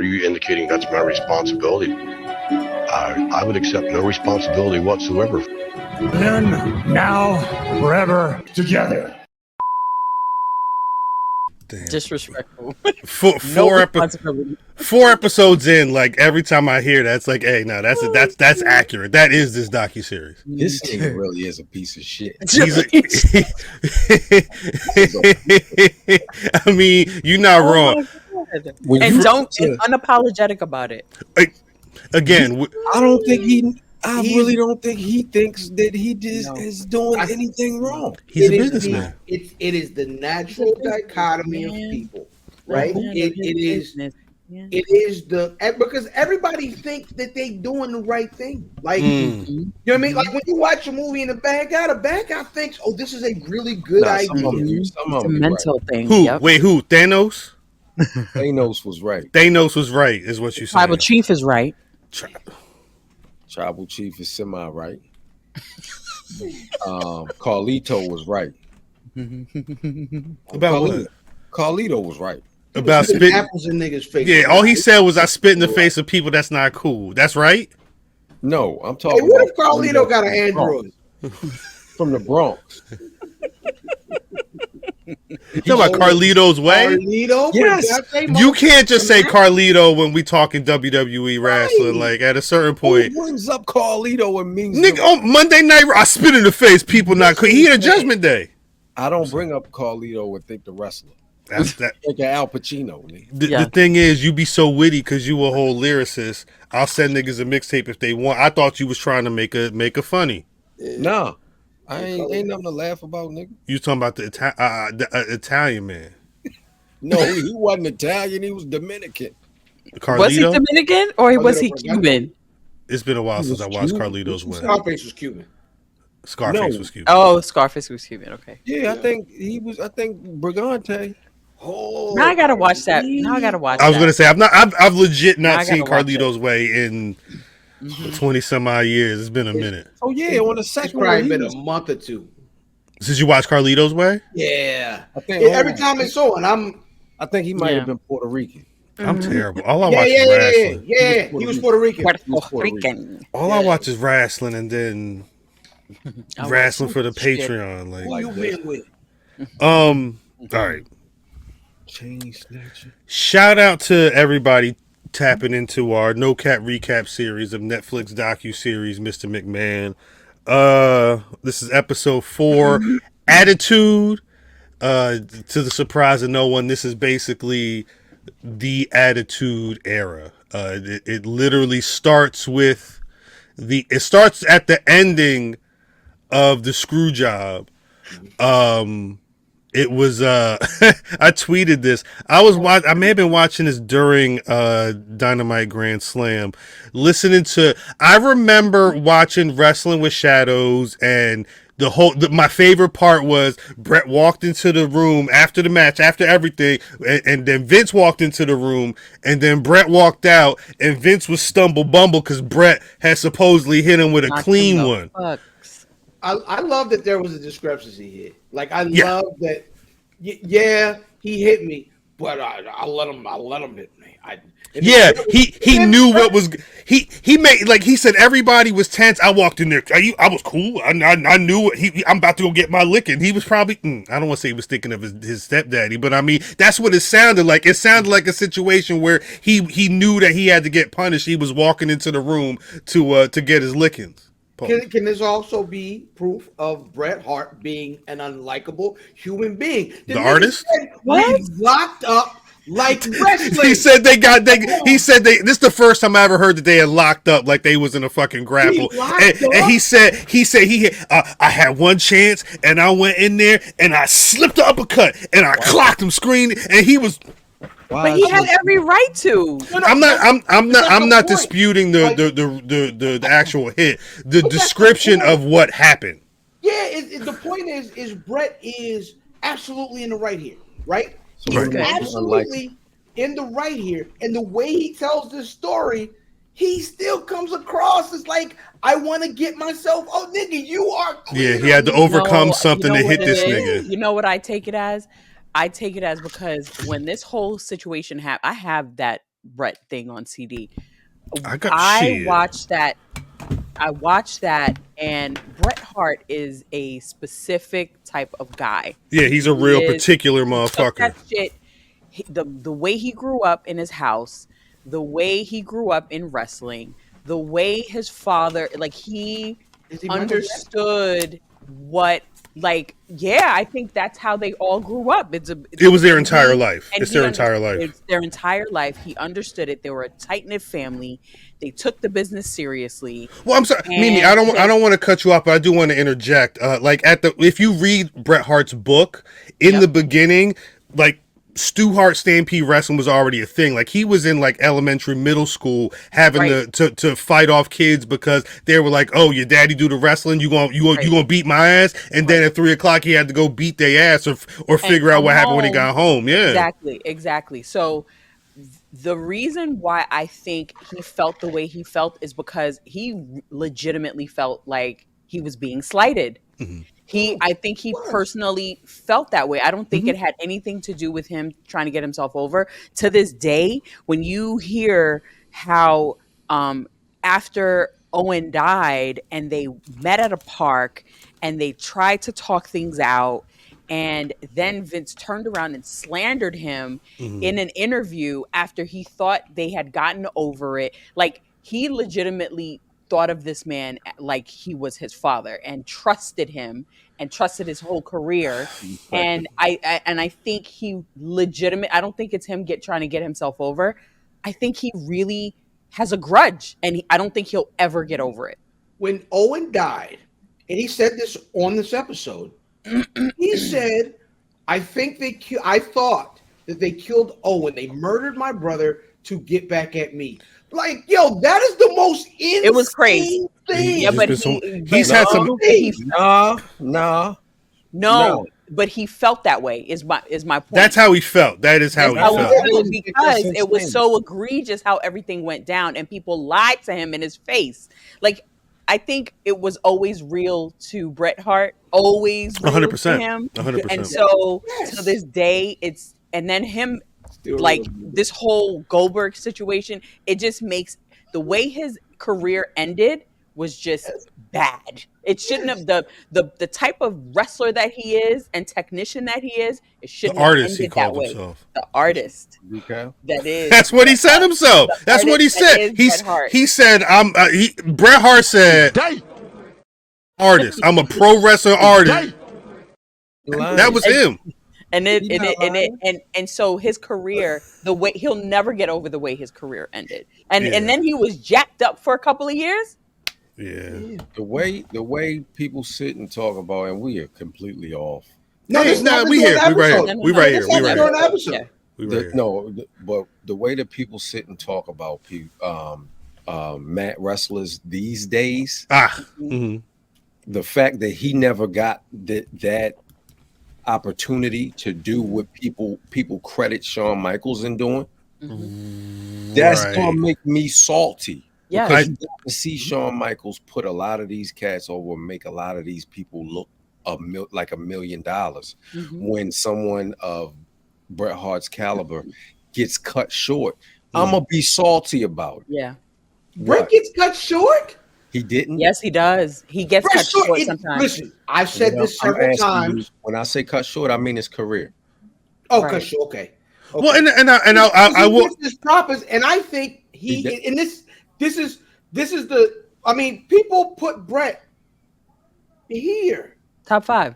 are you indicating that's my responsibility? I would accept no responsibility whatsoever. Then, now, forever, together. Damn. Disrespectful. Four episodes in, like every time I hear that, it's like, hey, no, that's accurate. That is this docuseries. This nigga really is a piece of shit. I mean, you're not wrong. And don't get unapologetic about it. Again, I really don't think he thinks that he just is doing anything wrong. He's a businessman. It is the natural dichotomy of people, right? It is the because everybody thinks that they doing the right thing. Like you know what I mean? Like when you watch a movie and the bad guy thinks, oh, this is a really good idea. It's a mental thing. Who? Yep. Wait, who? Thanos? Thanos was right. Thanos was right, is what you said. Tribal Chief is right. Tribal Chief is semi-right. Carlito was right. About what? Carlito was right. About spitting apples in niggas' face. Yeah, all he said was I spit in the face of people that's not cool. That's right? No, I'm talking Hey, what if Carlito got an android? From the Bronx. You talking about Carlito's way? Carlito? Yes. You can't just say Carlito when we talking WWE wrestling. Like at a certain point, Who brings up Carlito and means nigga, on Monday night I spit in the face. People not cool. He had a Judgment Day. I don't bring up Carlito and think the wrestler. That's that. Like an Al Pacino. The thing is, you be so witty because you a whole lyricist. I'll send niggas a mixtape if they want. I thought you was trying to make a funny. Nah, I ain't nothing to laugh about, nigga. You talking about the Italian man? No, he wasn't Italian. He was Dominican. Carlito? Was he Dominican or was he Cuban? It's been a while since I watched Carlito's Way. Scarface was Cuban. Scarface was Cuban. Oh, Scarface was Cuban. Okay. Yeah, I think he was. I think Brigante. Oh, Now I gotta watch that. I was gonna say I've legit not seen Carlito's Way in 20 some odd years. It's been a minute. Oh yeah, on the It's second probably one, been a month or two. Since you watched Carlito's Way? Yeah, I think every time it's on, I think he might have been Puerto Rican. I'm terrible. All I watch is wrestling. Yeah, he was Puerto Rican. All I watch is wrestling and then wrestling for the Patreon. Who you been with? All right. Chain snatcher. Shout out to everybody tapping into our No Cap recap series of Netflix docuseries Mr. McMahon. This is episode 4, Attitude. To the surprise of no one, this is basically the Attitude Era. It literally starts with it starts at the ending of the Screwjob. It was I tweeted this. I may have been watching this during Dynamite Grand Slam. I remember watching Wrestling with Shadows, and my favorite part was Bret walked into the room after the match, after everything, and then Vince walked into the room, and then Bret walked out, and Vince was stumble bumble because Bret had supposedly hit him with a clean one. I love that there was a discrepancy here. Like I love that. Yeah, he hit me, but I let him hit me. He knew what was he made, like he said everybody was tense. I walked in there. I was cool. I knew what I'm about to go get my licking. He was probably I don't want to say he was thinking of his stepdaddy, but I mean that's what it sounded like. It sounded like a situation where he knew that he had to get punished. He was walking into the room to get his lickings. Can this also be proof of Bret Hart being an unlikable human being? The artist? What? Locked up like wrestling. He said this is the first time I ever heard that they had locked up like they was in a fucking grapple. And he said I had one chance and I went in there and I slipped the uppercut and I clocked him screen and he was. But he had every right to. I'm not disputing the actual hit. The description of what happened. Yeah, the point is Bret is absolutely in the right here, right? He's absolutely in the right here, and the way he tells this story, he still comes across as like, I want to get myself. Oh, nigga, you are. Yeah, he had to overcome something to hit this nigga. You know what I take it as? I take it as because when this whole situation happened, I have that Bret thing on CD. I watched that. I watched that, and Bret Hart is a specific type of guy. Yeah, he's a real particular motherfucker. That shit. The way he grew up in his house, the way he grew up in wrestling, the way his father, like he understood what, like, yeah, I think that's how they all grew up. It was their entire life. It's their entire life. It's their entire life. He understood it. They were a tight-knit family. They took the business seriously. Well, I'm sorry, Mimi. I don't want to cut you off, but I do want to interject. If you read Bret Hart's book in the beginning, like, Stu Hart Stampede Wrestling was already a thing. Like, he was in like elementary, middle school, having to fight off kids because they were like, "Oh, your daddy do the wrestling, you gonna beat my ass." And then at 3:00 he had to go beat their ass or figure out what happened when he got home. Yeah, exactly. So the reason why I think he felt the way he felt is because he legitimately felt like he was being slighted. Mm-hmm. I think he personally felt that way. I don't think it had anything to do with him trying to get himself over. To this day, when you hear how after Owen died and they met at a park and they tried to talk things out, and then Vince turned around and slandered him in an interview after he thought they had gotten over it. Like, he legitimately thought of this man like he was his father and trusted him and trusted his whole career. And I think he I don't think it's him trying to get himself over. I think he really has a grudge, and I don't think he'll ever get over it. When Owen died, and he said this on this episode, he said, I thought that they killed Owen. They murdered my brother to get back at me. Like, yo, that is the most insane it was crazy thing. Yeah, but he's had some. No, but he felt that way. Is my point. That's how he felt. That is how he felt. Because it was so egregious how everything went down, and people lied to him in his face. Like, I think it was always real to Bret Hart. Always 100%. Him. 100%. And so to this day, and then him. Like, this whole Goldberg situation, it just makes the way his career ended was just bad. It shouldn't have the type of wrestler that he is and technician that he is. It shouldn't have ended that way. The artist. Okay. That is. That's what he said himself. That's what he said. He said Bret Hart said artist. I'm a pro wrestler artist. That was him. And so his career, the way he'll never get over the way his career ended, and then he was jacked up for a couple of years. Yeah, the way people sit and talk about, and we are completely off. No, we right here. But the way that people sit and talk about wrestlers these days, the fact that he never got that opportunity to do what people credit Shawn Michaels in doing, that's gonna make me salty. Yeah, because you got to see Shawn Michaels put a lot of these cats over, make a lot of these people look like $1 million. When someone of Bret Hart's caliber gets cut short, I'm gonna be salty about it. Yeah, Bret gets cut short. He didn't. Yes, he does. He gets cut short sometimes. Listen, I've said this several times. When I say cut short, I mean his career. Oh, cut short. Okay. Well, I will. This proper, and I think this is the. I mean, people put Bret here. Top 5.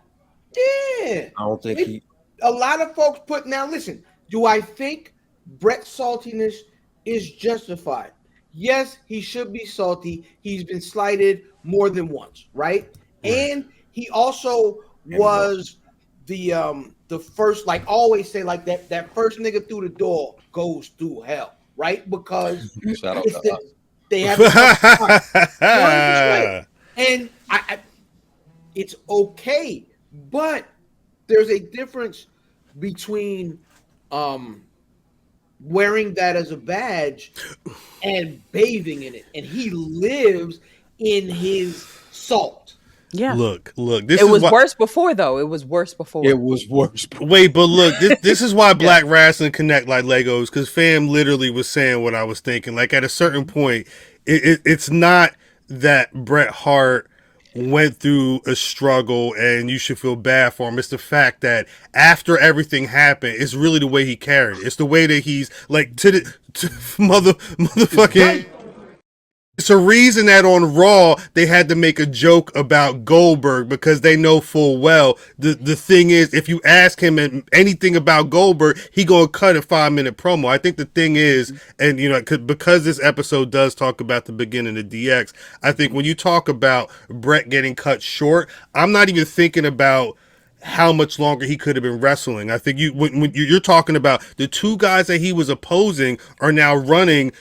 Yeah. I don't think a lot of folks put. Now, listen. Do I think Bret's saltiness is justified? Yes, he should be salty. He's been slighted more than once, right? And he also was the first, like always say, like that first nigga through the door goes through hell, right? Because they have and it's okay, but there's a difference between wearing that as a badge and bathing in it, and he lives in his salt. Yeah. Look. It was worse before, though. It was worse before. It was worse. Wait, but look, this is why Black Wrestling connect like Legos, because fam literally was saying what I was thinking. Like at a certain point, it's not that Bret Hart went through a struggle and you should feel bad for him. It's the fact that after everything happened, it's really the way he carried it. It's the way that he's like to motherfucking. It's a reason that on Raw they had to make a joke about Goldberg, because they know full well the thing is, if you ask him anything about Goldberg, he gonna cut a 5-minute promo. I think the thing is, and you know, because this episode does talk about the beginning of DX, I think when you talk about Bret getting cut short, I'm not even thinking about how much longer he could have been wrestling. I think when you're talking about the two guys that he was opposing are now running.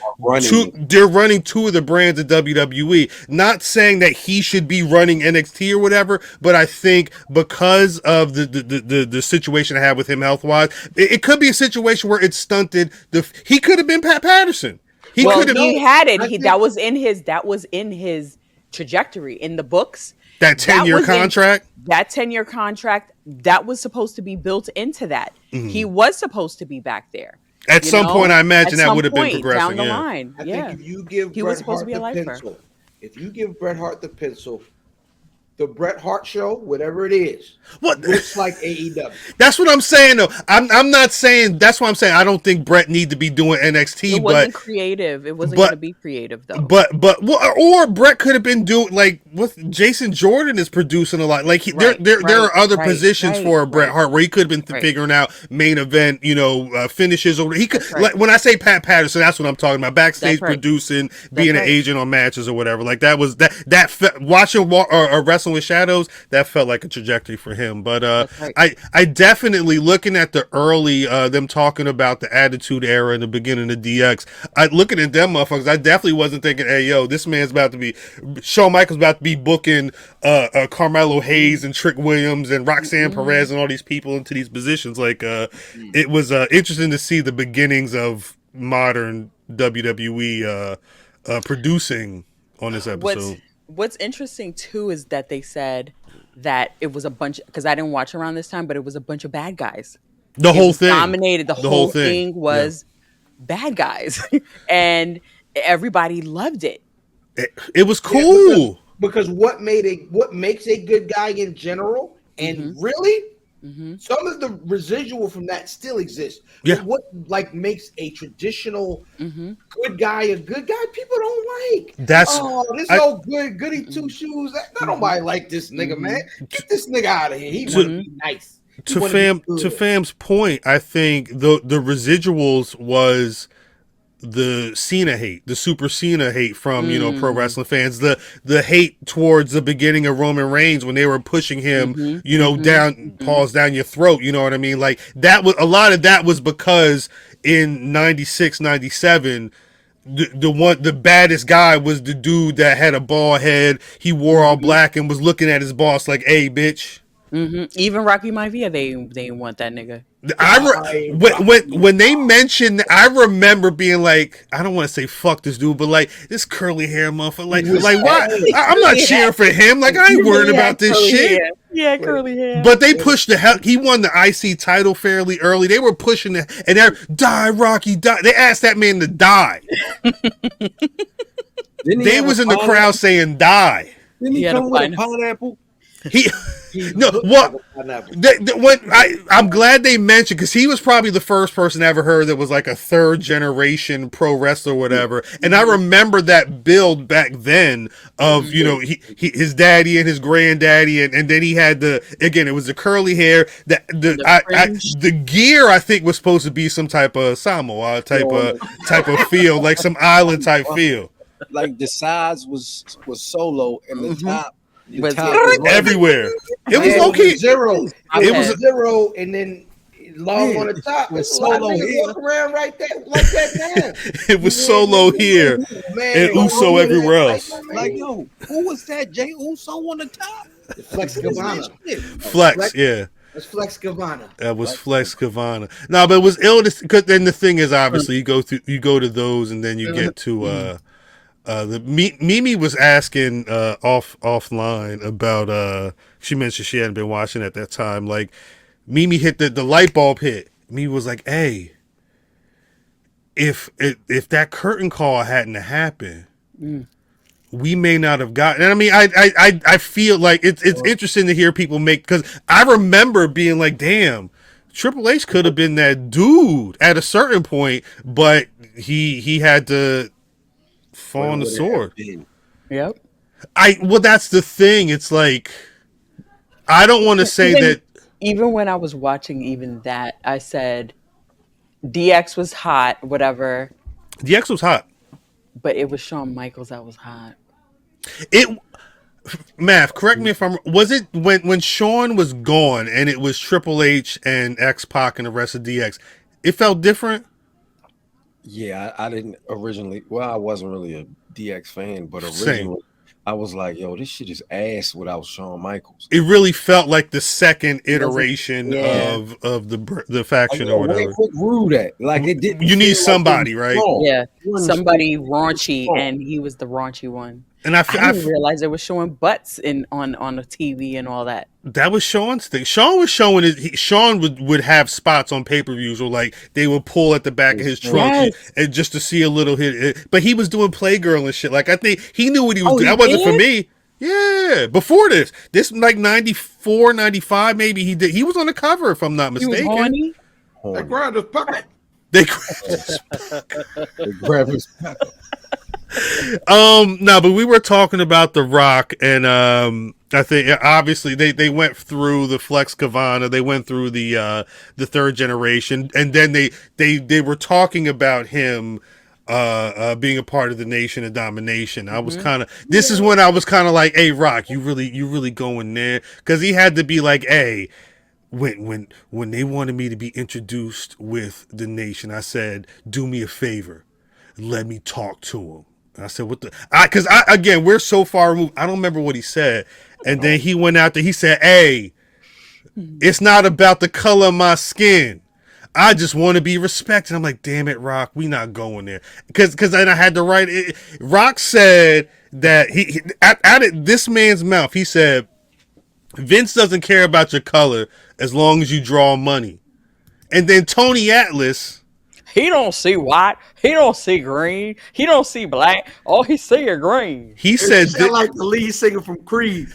They're running two of the brands of WWE. Not saying that he should be running NXT or whatever, but I think because of the situation I had with him health wise, it could be a situation where it stunted he could have been Pat Patterson. He had it. That was in his trajectory in the books. That 10-year contract? That 10-year contract, that was supposed to be built into that. Mm-hmm. He was supposed to be back there. At some point, I imagine that would have been progressing. Down the line. I think if you give Bret Hart the pencil, if you give Bret Hart the pencil, the Bret Hart show, whatever it is, looks like AEW. That's what I'm saying, though. I'm not saying. That's what I'm saying. I don't think Bret need to be doing NXT. It wasn't creative. It wasn't going to be creative, though. Or Bret could have been doing like what Jason Jordan is producing a lot. Like there are other positions for Bret Hart where he could have been figuring out main event, finishes. Or he could. Like, when I say Pat Patterson, that's what I'm talking about. Backstage producing, being an agent on matches or whatever. Like that was watching or wrestling with shadows, that felt like a trajectory for him. But I definitely, looking at the early them talking about the Attitude Era and the beginning of DX, looking at them motherfuckers, I definitely wasn't thinking, hey yo, this man's about to be, Shawn Michaels about to be booking Carmelo Hayes and Trick Williams and Roxanne Perez and all these people into these positions. Like it was interesting to see the beginnings of modern WWE producing on this episode. What's interesting too is that they said that it was a bunch, because I didn't watch around this time, but it was a bunch of bad guys. The whole thing dominated. The whole thing was bad guys, and everybody loved it. It was cool. Yeah, because what makes a good guy in general, and really. Mm-hmm. Some of the residual from that still exists. Yeah. But what makes a traditional good guy a good guy? People don't like. This old goody two shoes. Nobody like this nigga, man. Get this nigga out of here. He want to be nice. To Fam's point, I think the residuals was the Cena hate, the Super Cena hate from pro wrestling fans, the hate towards the beginning of Roman Reigns when they were pushing him down your throat, you know what I mean? Like that was a lot of that was because in 96, 97 the baddest guy was the dude that had a bald head, he wore all black and was looking at his boss like, hey bitch. Even Rocky Maivia, they want that nigga. When they mentioned, I remember being like, I don't want to say fuck this dude, but like this curly hair motherfucker, like why? I'm not cheering for him. Like I ain't worried about this shit. Hair. Yeah, curly hair. But they pushed the hell. He won the IC title fairly early. They were pushing it, and they're die Rocky die. They asked that man to die. They was in the crowd saying die. Didn't he come with a pineapple? I'm glad they mentioned, because he was probably the first person I ever heard that was like a third generation pro wrestler or whatever. And I remember that build back then of his daddy and his granddaddy, and then he had it was the curly hair, the gear I think was supposed to be some type of Samoa type of feel, like some island type feel. Like the sides was Solo and the top. Was everywhere. It was okay. Zero. It was zero, and then long on the top. It was Solo here. Walk around right there, like that now. It was Solo here, and Uso everywhere else. Like yo, who was that? Jay Uso on the top. Flex Gabbana. Flex, yeah. That's Flex Gabbana. That was Flex Gabbana. No, but it was ill. Because then the thing is, obviously, you go to those, and then you get to Mimi was asking offline about she mentioned she hadn't been watching at that time. Like Mimi hit the light bulb hit. Mimi was like, "Hey, if that curtain call hadn't happened, we may not have gotten." And I mean, I feel like it's interesting to hear people make, because I remember being like, "Damn, Triple H could have been that dude at a certain point, but he had to fall on the sword." Yep. Well, that's the thing. It's like, I don't want to say that. Even when I was watching even that, I said DX was hot, whatever. DX was hot. But it was Shawn Michaels that was hot. Math, correct me if I'm... Was it when Shawn was gone and it was Triple H and X-Pac and the rest of DX, it felt different? Yeah, I didn't originally... Well, I wasn't really a DX fan, but originally I was like, yo, this shit is ass without Shawn Michaels. It really felt like the second iteration of the faction or whatever. Where Rude at? Like, it didn't. You need somebody, right? Yeah, somebody raunchy, and he was the raunchy one. And I didn't realize they were showing butts on the TV and all that. That was Shawn's thing. Shawn was showing it. Shawn would have spots on pay-per-views where like they would pull at the back of his trunk and just to see a little hit. But he was doing Playgirl and shit. Like, I think he knew what he was doing. That wasn't for me. Yeah. Before this like 94, 95 maybe he did. He was on the cover if I'm not mistaken. He was horny? They grabbed his pocket. They grabbed his pocket. No, but we were talking about The Rock, and I think obviously they went through the Flex Kavana, they went through the third generation, and then they were talking about him being a part of the Nation of Domination. I was kind of this is when I was kind of like, hey Rock, you really going there, because he had to be like, hey, when they wanted me to be introduced with the Nation, I said, do me a favor, let me talk to him. I said, what the... Because again, we're so far removed. I don't remember what he said. And then he went out there. He said, hey, it's not about the color of my skin. I just want to be respected. I'm like, damn it, Rock. We not going there. Because then I had to write it. Rock said that he out of this man's mouth, he said, Vince doesn't care about your color as long as you draw money. And then Tony Atlas... He don't see white. He don't see green. He don't see black. All he see is green. He said that like the lead singer from Creed.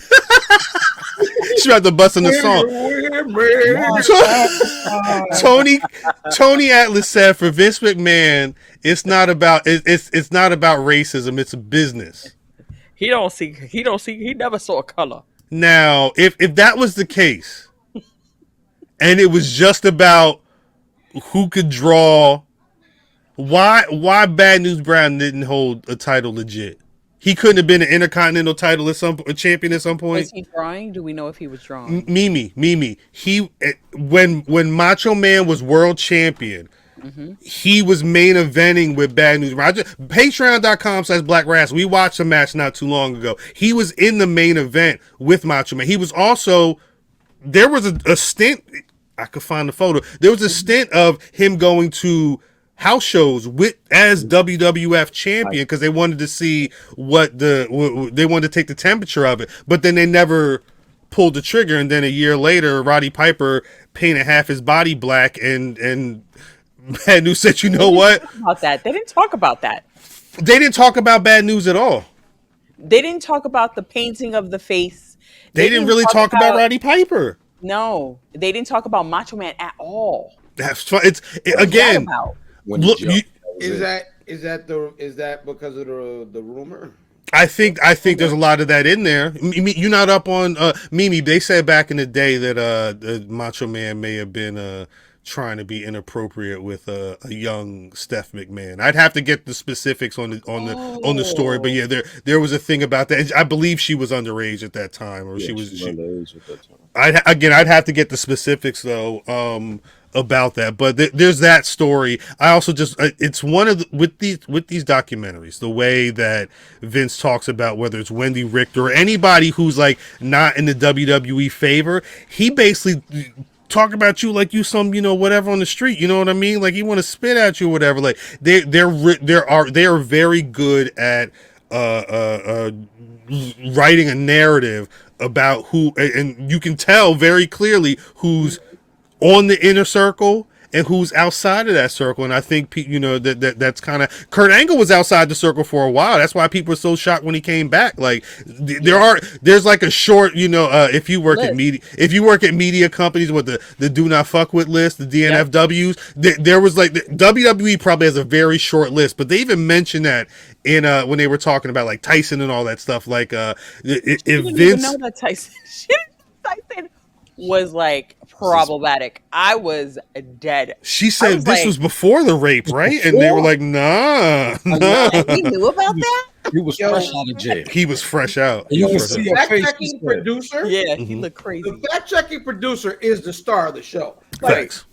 She had to bust in the song. Tony Atlas said for Vince McMahon, it's not about racism. It's a business. He don't see. He never saw a color. Now, if that was the case, and it was just about who could draw. Why Bad News Brown didn't hold a title legit? He couldn't have been an Intercontinental title a champion at some point. Was he drawing? Do we know if he was drawing? Mimi. He when Macho Man was world champion, he was main eventing with Bad News Brown. Patreon.com/Black Rasslin. We watched a match not too long ago. He was in the main event with Macho Man. He was also there was a stint. I could find the photo. There was a stint of him going to house shows as WWF champion because they wanted to see they wanted to take the temperature of it, but then they never pulled the trigger. And then a year later, Roddy Piper painted half his body black, and Bad News said, you know what? They didn't talk about that. They didn't talk about Bad News at all. They didn't talk about the painting of the face. They didn't really talk about Roddy Piper. No, they didn't talk about Macho Man at all. That's again. Look, is that because of the rumor? I think there's a lot of that in there. You're not up on Mimi. They said back in the day that the Macho Man may have been trying to be inappropriate with a young Steph McMahon. I'd have to get the specifics on the story, but yeah, there was a thing about that. I believe she was underage at that time, or she was underage at that time. I'd have to get the specifics though. About that, but there's that story. I also just it's one of with these documentaries, the way that Vince talks about whether it's Wendy Richter or anybody who's like not in the WWE favor, he basically talk about you like you some whatever on the street, you know what I mean? Like he want to spit at you or whatever. Like they are very good at writing a narrative about who, and you can tell very clearly who's on the inner circle and who's outside of that circle. And I think that's kind of, Kurt Angle was outside the circle for a while. That's why people were so shocked when he came back. Like there's like a short, if you work at media companies with the do not fuck with list, the DNFWs, there was like, the WWE probably has a very short list, but they even mentioned that in when they were talking about like Tyson and all that stuff. Like if Vince, even know that Tyson was like problematic. I was dead. She said this was before the rape, right? And they were like, nah. He knew about that? He was fresh out of jail. He was fresh out. You can see the fact-checking producer. Yeah, he looked crazy. The fact-checking producer is the star of the show. Facts.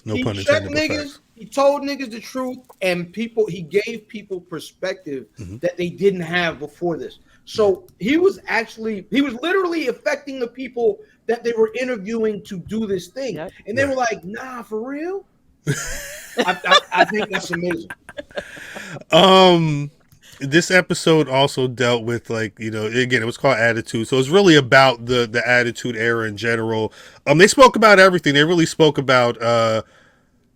No pun intended. Niggas, he told niggas the truth, and he gave people perspective that they didn't have before this. So he was literally affecting the people that they were interviewing to do this thing. Yep. And they were like, nah, for real? I think that's amazing. This episode also dealt with, like, again, it was called Attitude. So it's really about the Attitude Era in general. They spoke about everything. They really spoke about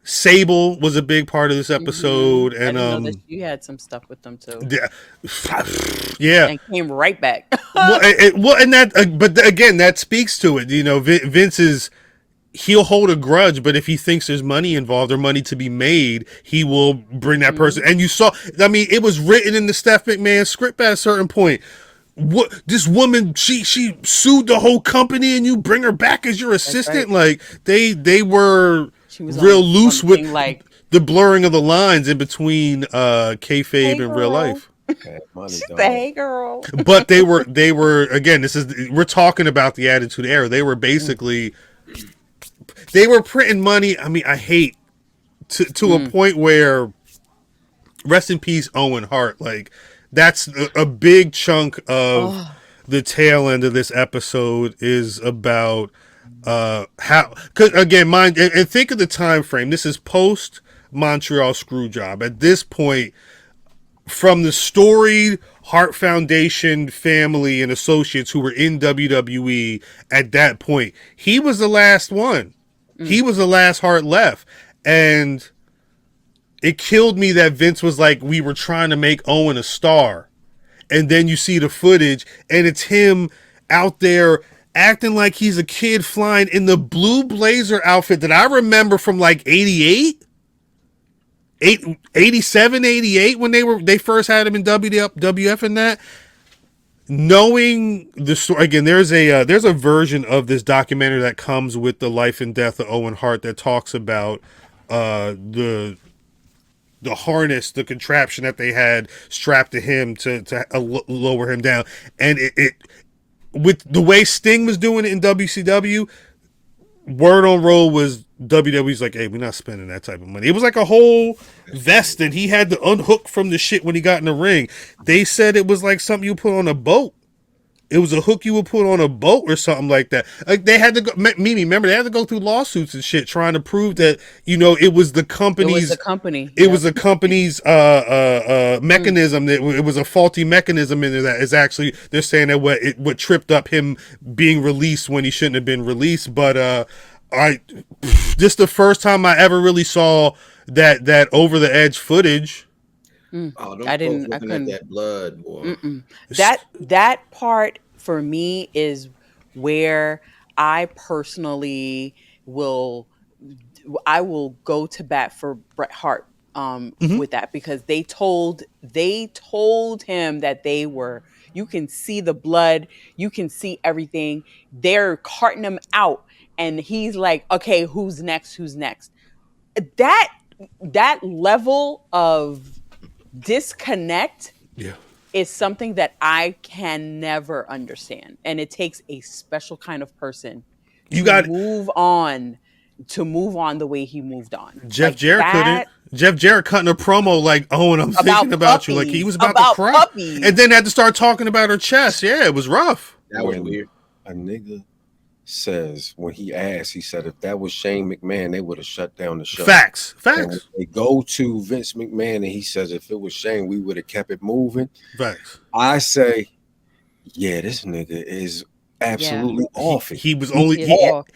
Sable was a big part of this episode. And I didn't know that you had some stuff with them too. Yeah. And came right back. But again, that speaks to it. Vince he'll hold a grudge, but if he thinks there's money involved or money to be made, he will bring that person. And you saw, it was written in the Steph McMahon script at a certain point. What, this woman, she sued the whole company, and you bring her back as your assistant? Right. Like they were real loose with like the blurring of the lines in between kayfabe and real life. She's the hey girl. But they were again, we're talking about the Attitude Era. They were basically they were printing money. I hate to a point where, rest in peace, Owen Hart. Like, that's a big chunk of the tail end of this episode is about how, because again, and think of the time frame. This is post Montreal Screwjob. At this point, from the storied Hart Foundation family and associates who were in WWE at that point, he was the last one. He was the last Hart left. And it killed me that Vince was like, we were trying to make Owen a star. And then you see the footage, and it's him out there acting like he's a kid flying in the blue blazer outfit that I remember from like 88, 87, 88 when they first had him in WWF and that. Knowing the story, again, there's a version of this documentary that comes with the life and death of Owen Hart that talks about the harness, the contraption that they had strapped to him to lower him down, and it with the way Sting was doing it in WCW, word on roll was WWE's like, hey, we're not spending that type of money. It was like a whole vest, and he had to unhook from the shit when he got in the ring. They said it was like something you put on a boat. It was a hook you would put on a boat or something like that. Like, they had to go, Mimi, remember, they had to go through lawsuits and shit trying to prove that, it was the company's... It was the company. It was the company's mechanism. It was a faulty mechanism in there that is actually, they're saying that what tripped up him being released when he shouldn't have been released. But this the first time I ever really saw that over the edge footage. I couldn't. At that blood, boy. That part for me is where I personally will go to bat for Bret Hart with that, because they told him that they were. You can see the blood. You can see everything. They're carting him out, and he's like, "Okay, who's next? Who's next?" That level of disconnect is something that I can never understand, and it takes a special kind of person to move on the way he moved on. Jeff Jarrett couldn't. Jeff Jarrett cutting a promo like, "Oh, and I'm thinking about you," like he was about to cry, and then had to start talking about her chest. Yeah, it was rough. That was weird. A nigga says when he asked, he said, if that was Shane McMahon, they would have shut down the show. Facts. And they go to Vince McMahon and he says, if it was Shane, we would have kept it moving. Facts. I say, yeah, this nigga is absolutely off. He was only, but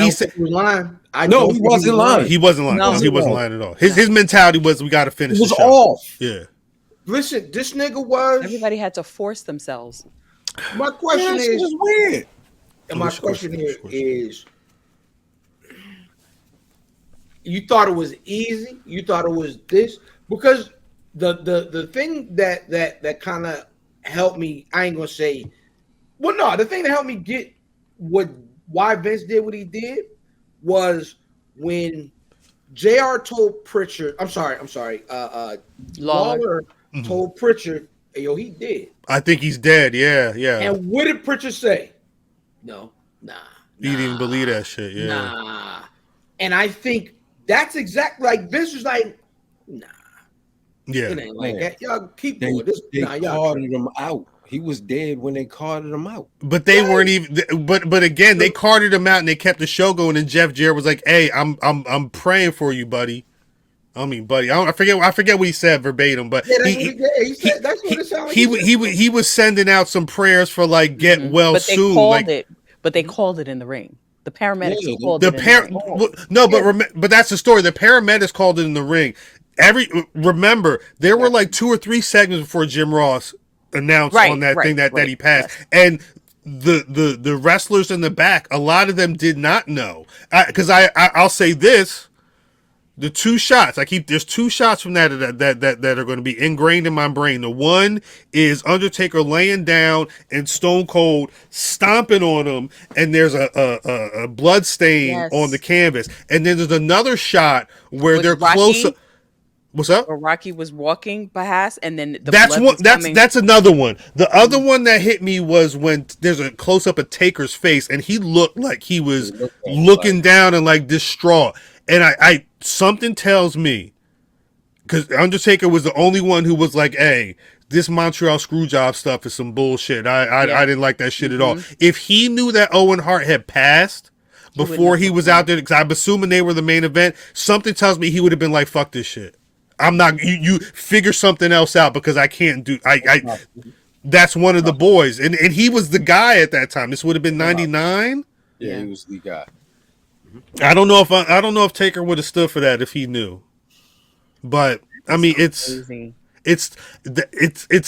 he said, he was lying. No, he wasn't lying. He wasn't lying. No, he wasn't lying at all. His mentality was, we got to finish. It was the show. off. Yeah. Listen, this nigga was. Everybody had to force themselves. My question is weird. And my question here is, you thought it was easy? You thought it was this? Because the thing that kind of helped me, I ain't gonna say, well, no, the thing that helped me get why Vince did what he did was when JR told Pritchard, I'm sorry, Lawler told Pritchard, hey, yo, he dead. I think he's dead. Yeah. And what did Pritchard say? No, nah. He didn't believe that shit. Yeah. Nah. And I think that's exactly like Vince was like, nah. Yeah. It ain't like that. Y'all keep doing this. They carted him out. He was dead when they carted him out. But they weren't even. But again, they carted him out and they kept the show going. And Jeff Jarrett was like, "Hey, I'm praying for you, buddy." I mean, buddy, I forget what he said verbatim, but he said that's what it sounded like. He was sending out some prayers for like get well soon. But they called it in the ring. The paramedics called it in the ring. But that's the story. The paramedics called it in the ring. Remember, there were like 2 or 3 segments before Jim Ross announced on that thing that he passed, and the wrestlers in the back, a lot of them did not know. Because I'll say this. The 2 shots there's 2 shots from that are going to be ingrained in my brain. The one is Undertaker laying down and Stone Cold stomping on him, and there's a blood stain on the canvas. And then there's another shot where they're close up. What's up? Or Rocky was walking past, and then that's another one. The other one that hit me was when there's a close up of Taker's face, and he looked like he was looking down and like distraught. And I something tells me, because Undertaker was the only one who was like, "Hey, this Montreal Screwjob stuff is some bullshit. I didn't like that shit at all." If he knew that Owen Hart had passed before he was out there, because I'm assuming they were the main event, something tells me he would have been like, "Fuck this shit. I'm not. You figure something else out because I can't do. That's one of the boys, and he was the guy at that time. This would have been 99. Yeah, he was the guy. I don't know if Taker would have stood for that if he knew, but I mean it's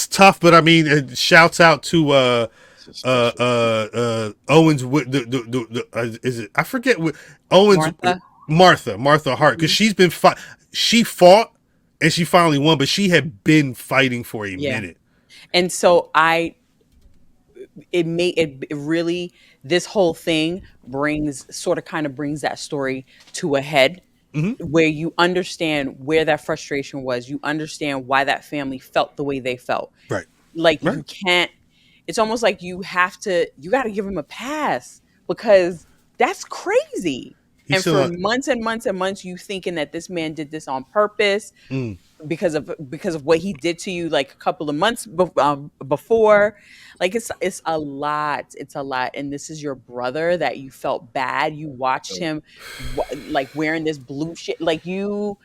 tough. But I mean, shouts out to Owens. Is it? I forget what Owens. Martha Hart, because she fought and she finally won, but she had been fighting for a minute. And so it really, this whole thing brings that story to a head, where you understand where that frustration was. You understand why that family felt the way they felt. Right. You can't, it's almost like you got to give him a pass, because that's crazy. And for months and months and months, you thinking that this man did this on purpose because of what he did to you like a couple of months before. Like it's a lot. It's a lot. And this is your brother that you felt bad. You watched him like wearing this blue shit. Like you're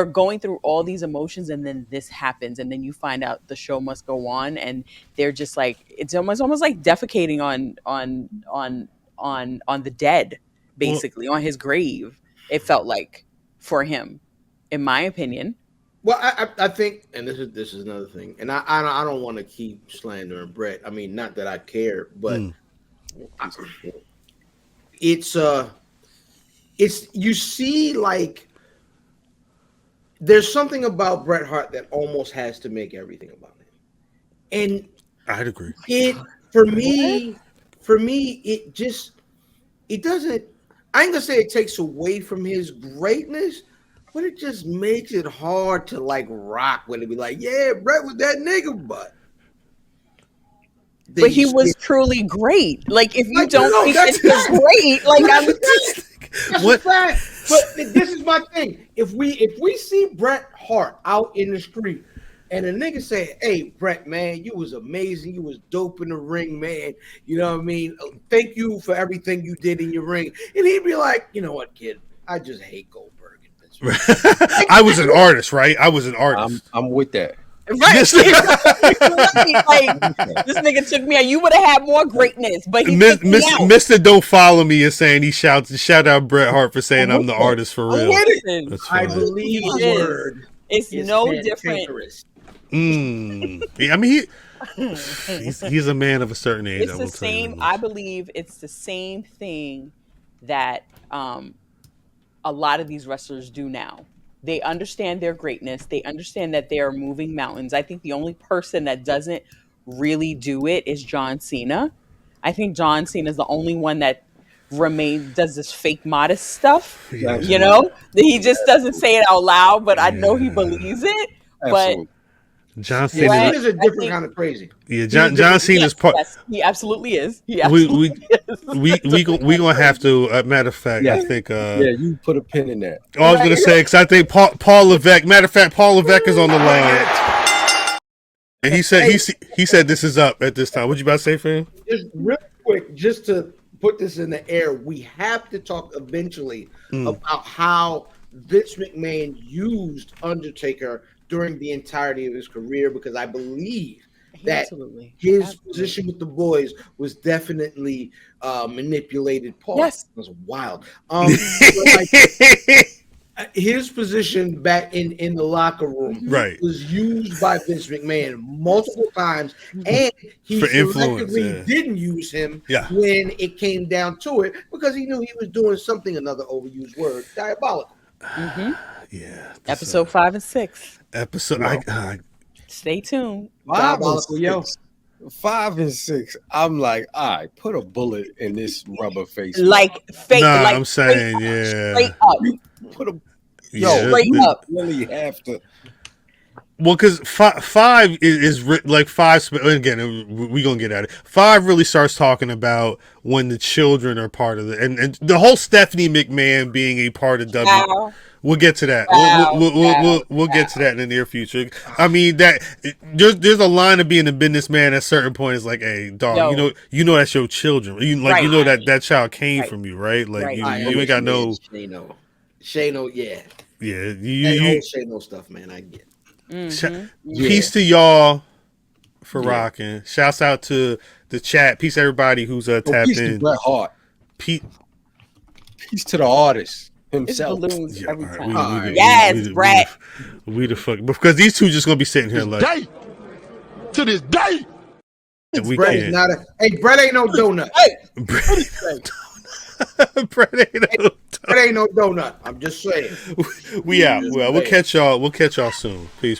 going through all these emotions, and then this happens, and then you find out the show must go on, and they're just like, it's almost like defecating on the dead. Basically, on his grave, it felt like, for him, in my opinion. Well, I think, and this is another thing, and I don't want to keep slandering Bret. I mean, not that I care, but it's you see, like, there's something about Bret Hart that almost has to make everything about him, and I'd agree. For me, it doesn't. I ain't gonna say it takes away from his greatness, but it just makes it hard to like rock when it be like, yeah, Bret was that nigga, but he was truly great. Like, if you don't think it's great, like that's a fact. But this is my thing. If we see Bret Hart out in the street And the nigga said, "Hey, Bret, man, you was amazing. You was dope in the ring, man. You know what I mean? Thank you for everything you did in your ring." And he'd be like, "You know what, kid? I just hate Goldberg and Vince McMahon." I was an artist, right? I was an artist. I'm with that. Right. Like, this nigga took me out. You would have had more greatness, but he took me out. Mr. Don't Follow Me is saying he shout out Bret Hart for saying I'm the artist for real. I believe the word. It's no different. Yeah, I mean, he's a man of a certain age. It's the same. I believe it's the same thing that a lot of these wrestlers do now. They understand their greatness. They understand that they are moving mountains. I think the only person that doesn't really do it is John Cena. I think John Cena is the only one that does this fake modest stuff. Yeah. You know, he just doesn't say it out loud, but I know he believes it. Absolutely. But John Cena is a different kind of crazy. Yeah, John Cena's part. Yes, he absolutely is. He absolutely is. We gonna have to. Matter of fact, I think. You put a pin in that. Oh, I was gonna say because I think Paul Levesque. Matter of fact, Paul Levesque is on the line, and he said this is up at this time. What you about to say, fam? Just real quick, just to put this in the air, we have to talk eventually about how Vince McMahon used Undertaker during the entirety of his career, because I believe that his position with the boys was definitely manipulated. Paul, yes, it was wild. His position back in the locker room was used by Vince McMahon multiple times, and he selectively didn't use him when it came down to it, because he knew he was doing something, another overused word, diabolical. Yeah. Episode 5 and 6. Stay tuned. 5 and 6. I'm like, all right, put a bullet in this rubber face. Like fake. Nah, like I'm saying, straight up. Put a straight up. Really have to. Well, because 5 is like 5. Again, we're gonna get at it. 5 really starts talking about when the children are part of it, and the whole Stephanie McMahon being a part of W. We'll get to that. We'll get to that in the near future. I mean, that there's a line of being a businessman at a certain point. It's like, hey, dog, you know that's your children. You know that child came from you, right? Like you ain't got no. Shano, yeah. You Shano stuff, man. I get. Peace to y'all for rocking. Shouts out to the chat. Peace to everybody who's tapped peace in. To Bret Hart. Peace to the artist himself. It's balloons every time. Yes, Bret. We the fuck, because these two just gonna be sitting here like to this day. And we Bret is not Bret ain't no donut. Bret ain't no donut. I'm just saying. We out. Well, we'll catch y'all soon. Peace.